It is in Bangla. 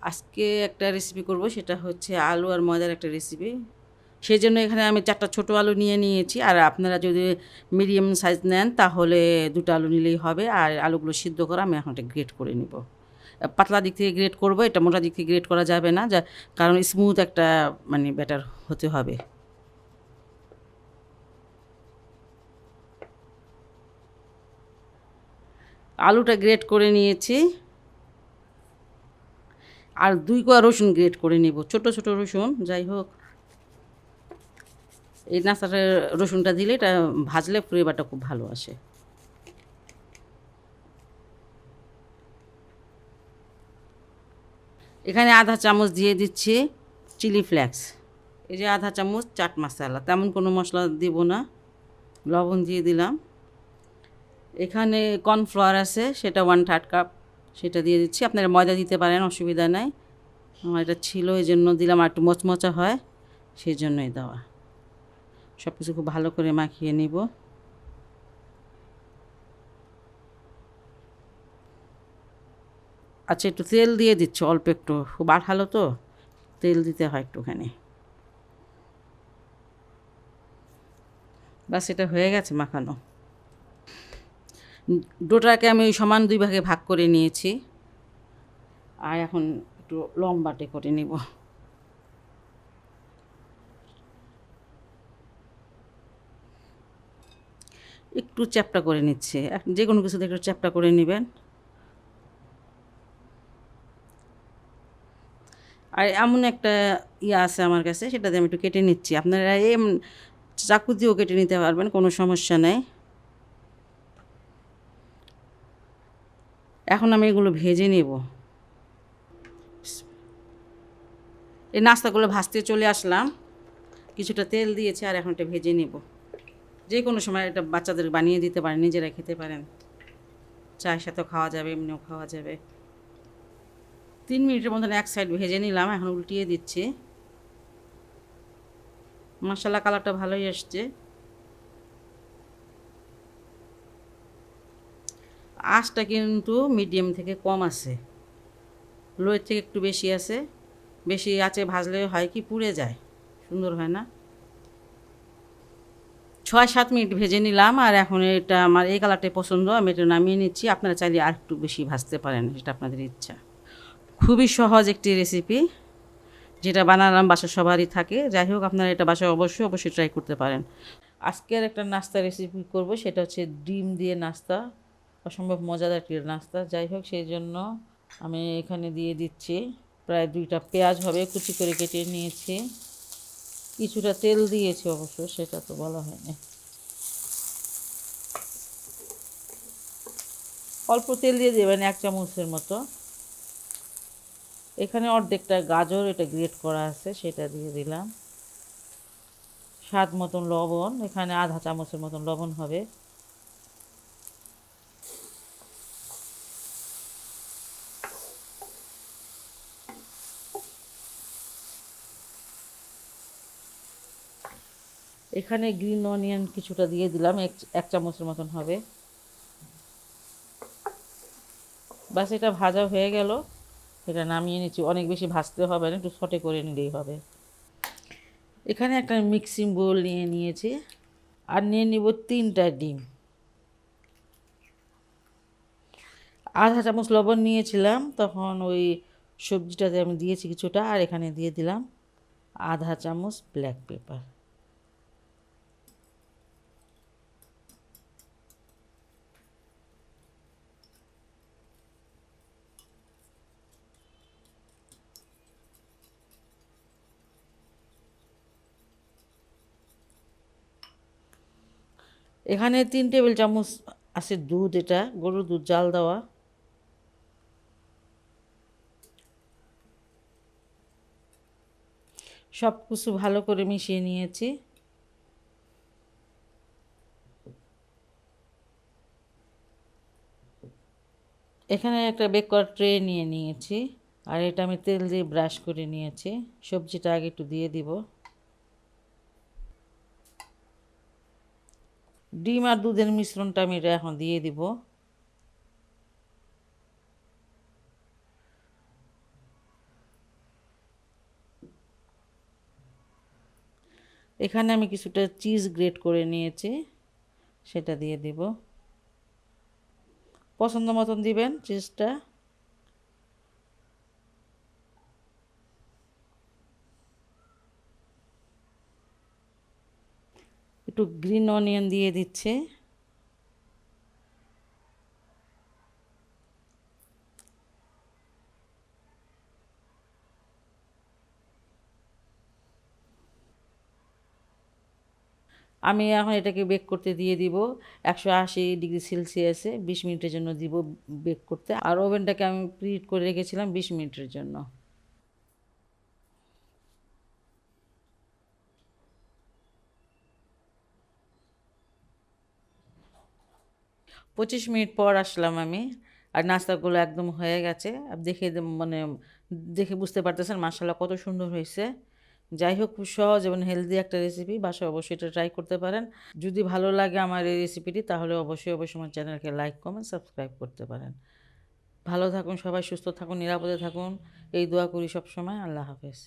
আজকে একটা রেসিপি করব, সেটা হচ্ছে আলু আর ময়দার একটা রেসিপি। সেই জন্য এখানে আমি 4টা ছোটো আলু নিয়ে নিয়েছি। আর আপনারা যদি মিডিয়াম সাইজ নেন তাহলে 2টা আলু নিলেই হবে। আর আলুগুলো সিদ্ধ করা আমি এখন এটা গ্রেট করে নিব। পাতলা দিক থেকে গ্রেট করব, এটা মোটা দিক থেকে গ্রেট করা যাবে না, কারণ স্মুথ একটা মানে ব্যাটার হতে হবে। আলুটা গ্রেট করে নিয়েছি। আর 2 কোয়া রসুন গ্রেট করে নিব, ছোট ছোট রসুন। যাই হোক, এই নাস্তাটা রসুনটা দিলে এটা ভাজলে ফ্লেভারটা খুব ভালো আসে। এখানে আধা চামচ দিয়ে দিচ্ছি চিলি ফ্লেক্স। এই যে আধা চামচ চাট মশলা, তেমন কোনো মশলা দিব না। লবণ দিয়ে দিলাম। এখানে কর্নফ্লাওয়ার আছে, সেটা 1/3 কাপ, সেটা দিয়ে দিচ্ছি। আপনারা ময়দা দিতে পারেন, অসুবিধা নাই। আমার এটা ছিল এই জন্য দিলাম, আর একটু মচমচা হয় সেই জন্যই দেওয়া। সব কিছু খুব ভালো করে মাখিয়ে নিব। আচ্ছা, একটু তেল দিয়ে দিচ্ছি, অল্প একটু, খুব আঠালো তো, তেল দিতে হয় একটুখানি। বাস, এটা হয়ে গেছে মাখানো। ডোটাকে আমি সমান 2 ভাগে ভাগ করে নিয়েছি। আর এখন একটু লম্বাটে করে নিব। একটু চ্যাপ্টা করে নিচ্ছে, যে কোনো কিছুতে একটু চ্যাপ্টা করে নেবেন। আর এমন একটা ইয়ে আছে আমার কাছে, সেটা দিয়ে আমি একটু কেটে নিচ্ছি। আপনারা চাকু দিয়েও কেটে নিতে পারবেন, কোনো সমস্যা নেই। এখন আমি এগুলো ভেজে নেব। এই নাস্তাগুলো ভাজতে চলে আসলাম, কিছুটা তেল দিয়েছি, আর এখন এটা ভেজে নেব। যে কোনো সময় এটা বাচ্চাদের বানিয়ে দিতে পারেন, নিজেরা খেতে পারেন, চায়ের সাথেও খাওয়া যাবে, এমনিও খাওয়া যাবে। 3 মিনিটের মতন এক সাইড ভেজে নিলাম, এখন উল্টিয়ে দিচ্ছি। মশলা কালারটা ভালোই আসছে। আঁচটা কিন্তু মিডিয়াম থেকে কম আছে, লোয়ের থেকে একটু বেশি আছে। বেশি আঁচে ভাজলে হয় কি, পুড়ে যায়, সুন্দর হয় না। 6-7 মিনিট ভেজে নিলাম, আর এখন এটা আমার এই কালারটাই পছন্দ, আমি এটা নামিয়ে নিচ্ছি। আপনারা চাইলে আর একটু বেশি ভাজতে পারেন, সেটা আপনাদের ইচ্ছা। খুবই সহজ একটি রেসিপি, যেটা বানালাম বাসা সবারই থাকে। যাই হোক, আপনারা এটা বাসায় অবশ্যই অবশ্যই ট্রাই করতে পারেন। আজকের একটা নাস্তা রেসিপি করব, সেটা হচ্ছে ডিম দিয়ে নাস্তা। অসম্ভব মজাদার একটি নাস্তা। যাই হোক, সেই জন্য আমি এখানে দিয়ে দিচ্ছি প্রায় 2টা পেঁয়াজ হবে, কুচি করে কেটে নিয়েছি। কিছুটা তেল দিয়েছি অবশ্য, সেটা তো বলা হয়নি। অল্প তেল দিয়ে দেবেন, 1 চামচের মতো। এখানে অর্ধেকটা গাজর, এটা গ্রেট করা আছে, সেটা দিয়ে দিলাম। স্বাদ মতন লবণ, এখানে আধা চামচের মতন লবণ হবে। এখানে গ্রিন অনিয়ন কিছুটা দিয়ে দিলাম, 1 চামচের মতন হবে। বাস, এটা ভাজা হয়ে গেল, এটা নামিয়ে নিচ্ছি। অনেক বেশি ভাজতে হবে না, একটু সটে করে নিলেই হবে। এখানে একটা মিক্সিং বোল নিয়ে নিয়েছি, আর নিয়ে নিব 3টা ডিম। আধা চামচ লবণ নিয়েছিলাম, তখন ওই সবজিটাতে আমি দিয়েছি কিছুটা, আর এখানে দিয়ে দিলাম আধা চামচ ব্ল্যাক পেপার। এখানে 3 টেবিল চামচ আছে দুধ, এটা গরুর দুধ, জাল দেওয়া। সব কিছু ভালো করে মিশিয়ে নিয়েছি। এখানে একটা বেক করার ট্রে নিয়ে নিয়েছি, আর এটা আমি তেল দিয়ে ব্রাশ করে নিয়েছি। সবজিটা আগে একটু দিয়ে দিব। ডিম আর দুধের মিশ্রণটা আমি এটা এখন দিয়ে দিব। এখানে আমি কিছুটা চিজ গ্রেট করে নিয়েছি, সেটা দিয়ে দিব। পছন্দ মতন দিবেন চিজটা। একটু গ্রিন অনিয়ন দিয়ে দিচ্ছে। আমি এখন এটাকে বেক করতে দিয়ে দিব 180 ডিগ্রি সেলসিয়াসে 20 মিনিটের জন্য দিব বেক করতে। আর ওভেনটাকে আমি প্রিহিট করে রেখেছিলাম 20 মিনিটের জন্য। 25 মিনিট পর আসলাম আমি, আর নাস্তাগুলো একদম হয়ে গেছে। দেখে মানে দেখে বুঝতে পারতেছেন মাশাআল্লাহ কত সুন্দর হয়েছে। যাই হোক, খুব সহজ এবং হেলদি একটা রেসিপি, বাসায় অবশ্যই এটা ট্রাই করতে পারেন। যদি ভালো লাগে আমার এই রেসিপিটি, তাহলে অবশ্যই অবশ্যই আমার চ্যানেলকে লাইক কমেন্ট সাবস্ক্রাইব করতে পারেন। ভালো থাকুন সবাই, সুস্থ থাকুন, নিরাপদে থাকুন, এই দোয়া করি সব সময়। আল্লাহ হাফেজ।